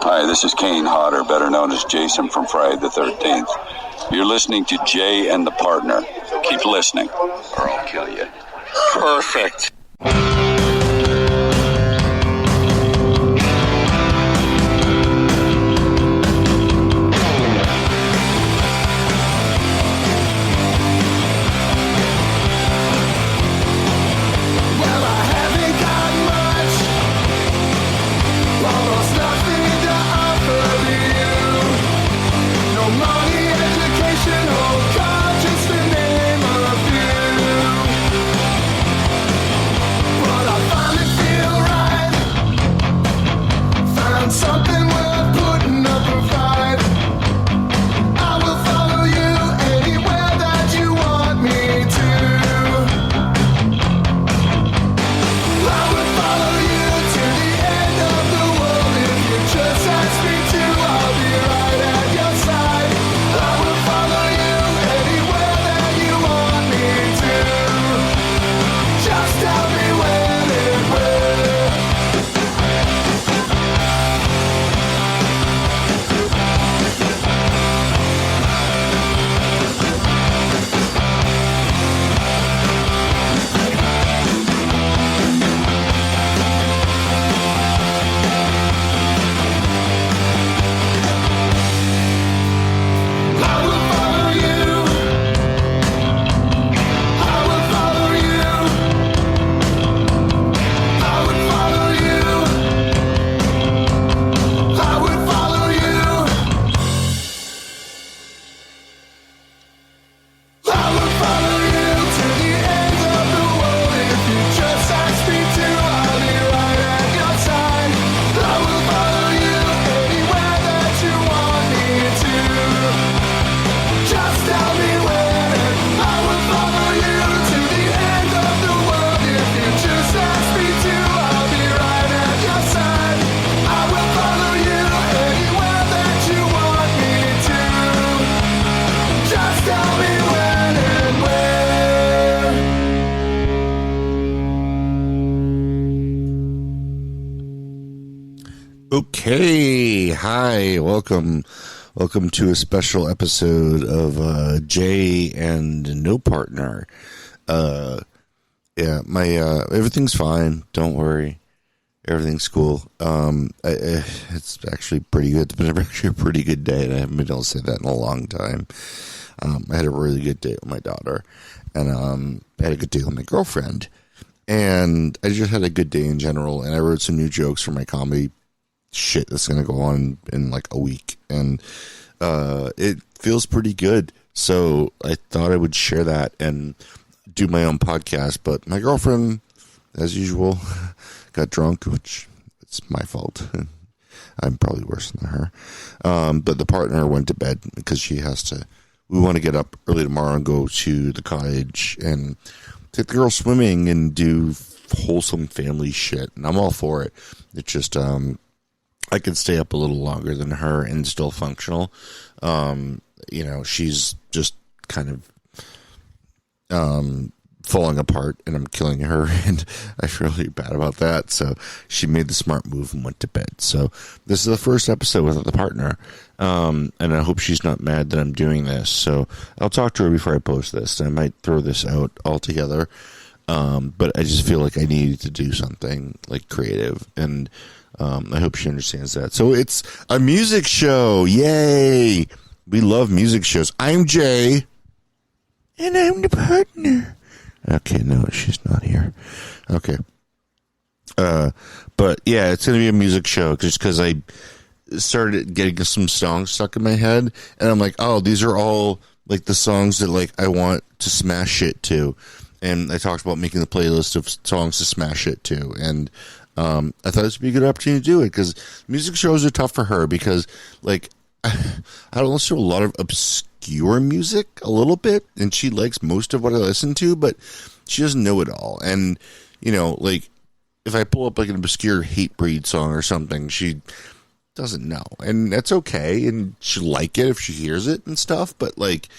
Hi, this is Kane Hodder, better known as Jason from Friday the 13th. You're listening to Jay and the Partner. Keep listening, or I'll kill you. Perfect. Okay, hi, welcome to a special episode of Jay and No Partner. Yeah, my everything's fine. Don't worry, everything's cool. It's actually pretty good. It's been actually a pretty good day, and I haven't been able to say that in a long time. I had a really good day with my daughter, and I had a good day with my girlfriend, and I just had a good day in general. And I wrote some new jokes for my comedy shit that's going to go on in like a week, and it feels pretty good, so I thought I would share that and do my own podcast. But my girlfriend, as usual, got drunk, which it's my fault. I'm probably worse than her, but the partner went to bed because we want to get up early tomorrow and go to the cottage and take the girl swimming and do wholesome family shit, and I'm all for it. It's just I could stay up a little longer than her and still functional. She's just kind of falling apart, and I'm killing her, and I feel really bad about that. So she made the smart move and went to bed. So this is the first episode with the partner, and I hope she's not mad that I'm doing this. So I'll talk to her before I post this. I might throw this out altogether, but I just feel like I needed to do something like creative, and I hope she understands that. So it's a music show. Yay. We love music shows. I'm Jay. And I'm the partner. Okay, no, she's not here. Okay. But yeah, it's going to be a music show just because I started getting some songs stuck in my head. And I'm like, oh, these are all like the songs that like I want to smash shit to. And I talked about making the playlist of songs to smash shit to. And I thought this would be a good opportunity to do it because music shows are tough for her because, like, I don't listen to a lot of obscure music a little bit, and she likes most of what I listen to, but she doesn't know it all. And, like, if I pull up, like, an obscure Hatebreed song or something, she doesn't know. And that's okay, and she'll like it if she hears it and stuff, but, like,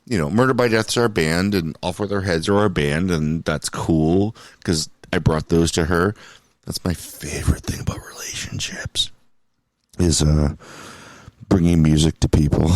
Murder by Death's our band, and Off With Our Heads are our band, and that's cool because I brought those to her. That's my favorite thing about relationships is bringing music to people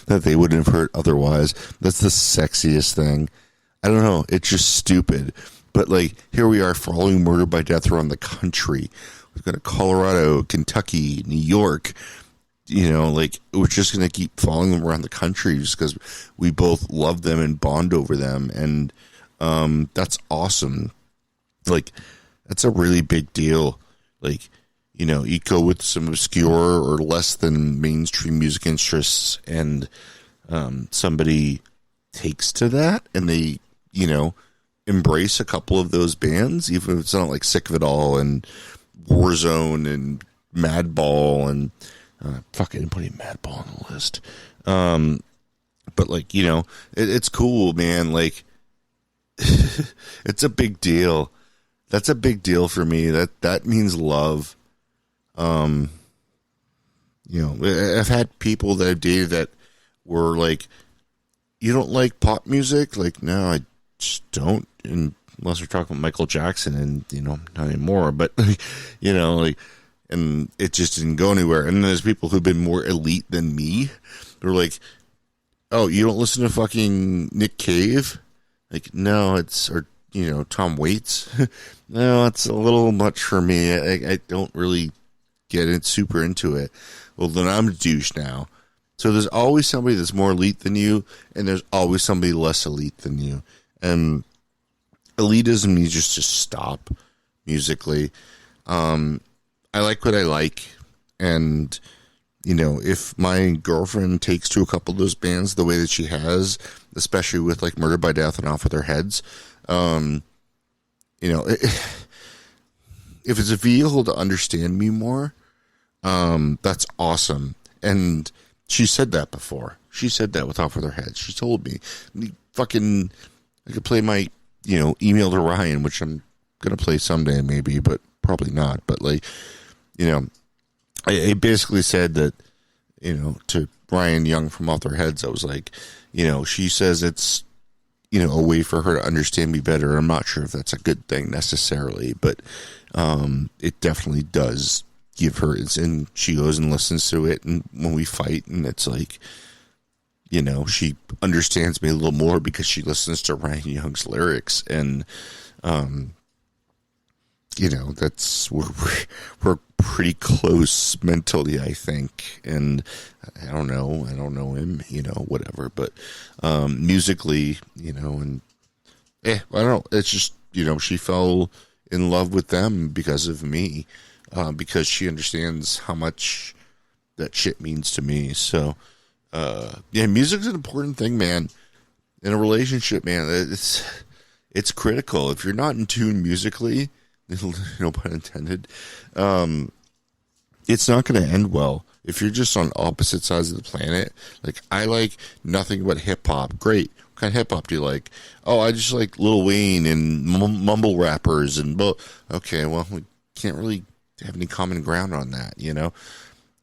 that they wouldn't have heard otherwise. That's the sexiest thing. I don't know. It's just stupid. But, like, here we are following Murder by Death around the country. We've got Colorado, Kentucky, New York. You know, like, we're just going to keep following them around the country just because we both love them and bond over them. And that's awesome. Like, that's a really big deal. Like, you know, you go with some obscure or less than mainstream music interests, and somebody takes to that, and they, you know, embrace a couple of those bands, even if it's not like Sick of It All and Warzone and Madball and fuck, I didn't put any Madball on the list. But, like, you know, it's cool, man. Like, it's a big deal. That's a big deal for me. That means love. You know, I've had people that I've dated that were like, you don't like pop music? Like, no, I just don't. Unless we're talking Michael Jackson, and, you know, not anymore. But, you know, like, and it just didn't go anywhere. And there's people who've been more elite than me. They're like, oh, you don't listen to fucking Nick Cave? Like, no, or, you know, Tom Waits. No, it's a little much for me. I don't really get it super into it. Well, then I'm a douche now. So there's always somebody that's more elite than you, and there's always somebody less elite than you. And elitism needs just to stop musically. I like what I like, and, you know, if my girlfriend takes to a couple of those bands the way that she has, especially with, like, Murder by Death and Off With Their Heads, you know, if it's a vehicle to understand me more, that's awesome. And she said that before. She said that with Off With Her Head. She told me, I could play my, you know, Email to Ryan, which I'm going to play someday maybe, but probably not. But, like, you know, I basically said that, you know, to Ryan Young from Off Their Heads, I was like, you know, she says it's, you know, a way for her to understand me better. I'm not sure if that's a good thing necessarily, but it definitely does give her, and she goes and listens to it, and when we fight, and it's like, you know, she understands me a little more because she listens to Ryan Young's lyrics, and you know, that's we're pretty close mentally, I think. And I don't know him, you know, whatever, but musically, you know, and I don't know, it's just, you know, she fell in love with them because of me, because she understands how much that shit means to me. So yeah, music's an important thing, man. In a relationship, man, it's critical. If you're not in tune musically, no pun intended, it's not going to end well. If you're just on opposite sides of the planet, like, I like nothing but hip hop. Great. What kind of hip hop do you like? Oh, I just like Lil Wayne and mumble rappers, and okay, well, we can't really have any common ground on that, you know?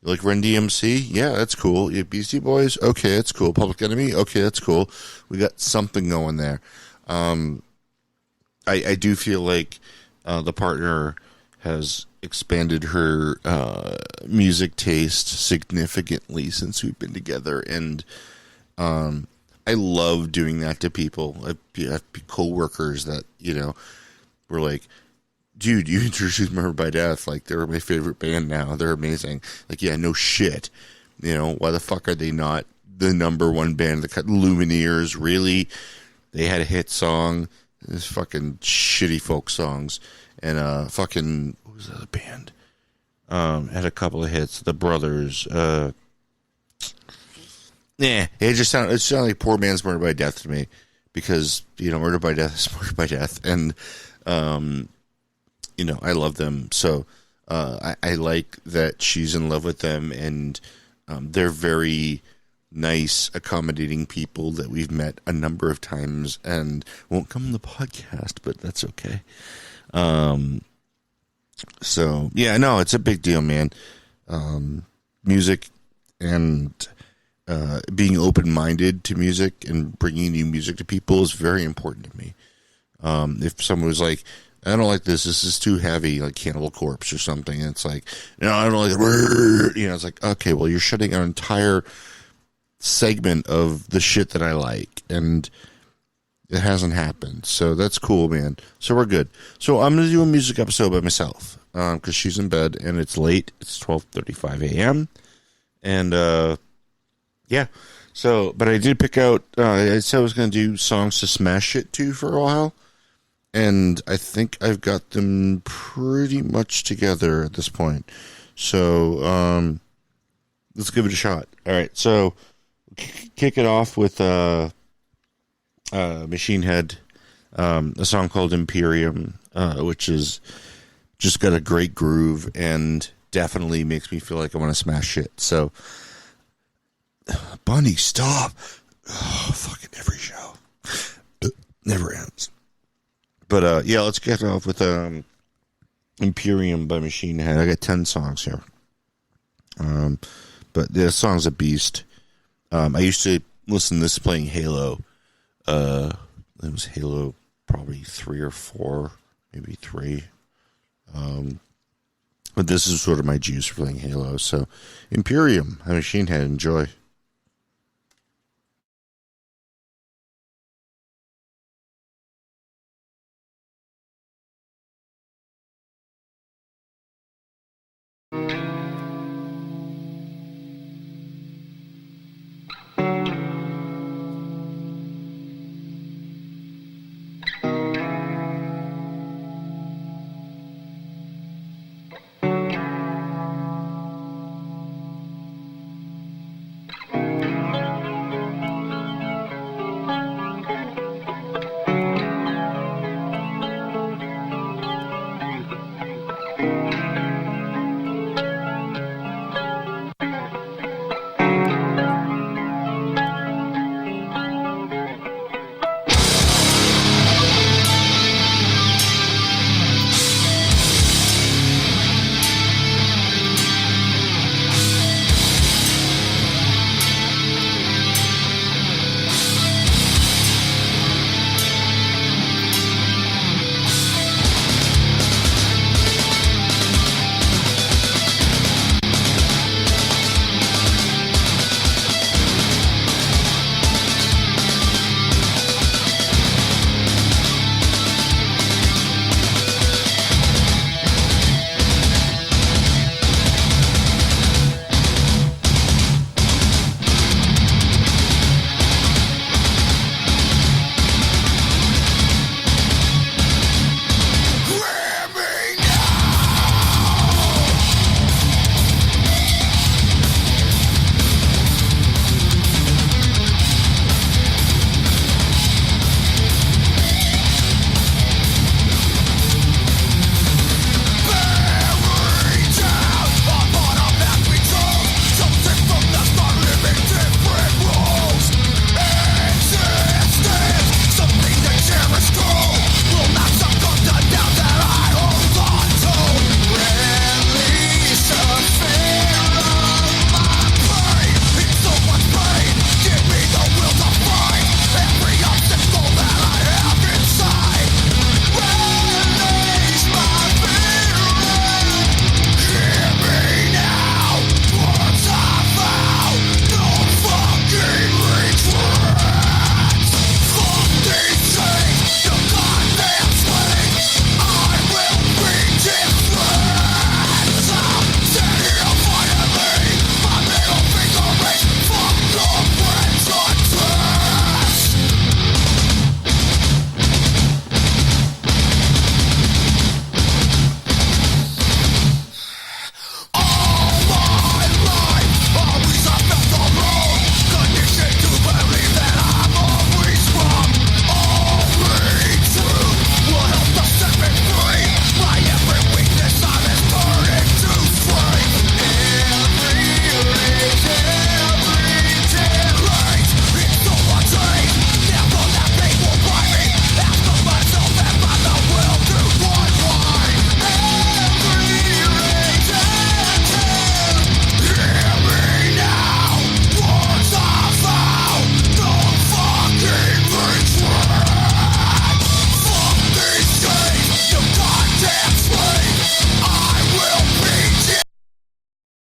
You like Run DMC? Yeah, that's cool. You Beastie Boys? Okay, that's cool. Public Enemy? Okay, that's cool. We got something going there. I do feel like the partner has expanded her music taste significantly since we've been together, and I love doing that to people. I have co-workers that, you know, were like, dude, you introduced Murder by Death, like, they're my favorite band now, they're amazing. Like, yeah, no shit, you know, why the fuck are they not the number one band? The Lumineers, really? They had a hit song, this fucking shitty folk songs, and fucking, what was the other band? Had a couple of hits, the Brothers, it sounded like poor man's Murder by Death to me, because, you know, Murder by Death is Murder by Death, and you know, I love them. So I like that she's in love with them, and they're very nice, accommodating people that we've met a number of times and won't come on the podcast, but that's okay. So yeah, no, it's a big deal, man. Music and being open-minded to music and bringing new music to people is very important to me. If someone was like, I don't like this. This is too heavy, like Cannibal Corpse or something. And it's like, no, I don't like it. You know, it's like, okay, well, you're shutting an entire segment of the shit that I like, and it hasn't happened. So that's cool, man. So we're good. So I'm going to do a music episode by myself because she's in bed, and it's late. It's 12:35 a.m. And, yeah. So, but I did pick out, I said I was going to do songs to smash shit to for a while. And I think I've got them pretty much together at this point. So, let's give it a shot. All right. So, kick it off with Machine Head, a song called Imperium, which is just got a great groove and definitely makes me feel like I want to smash shit. So, Bunny, stop. Oh, fucking every show. It never ends. But, yeah, let's get off with Imperium by Machine Head. I got 10 songs here. But the song's a beast. I used to listen to this playing Halo. It was Halo probably 3 or 4, maybe 3. But this is sort of my juice for playing Halo. So, Imperium by Machine Head. Enjoy.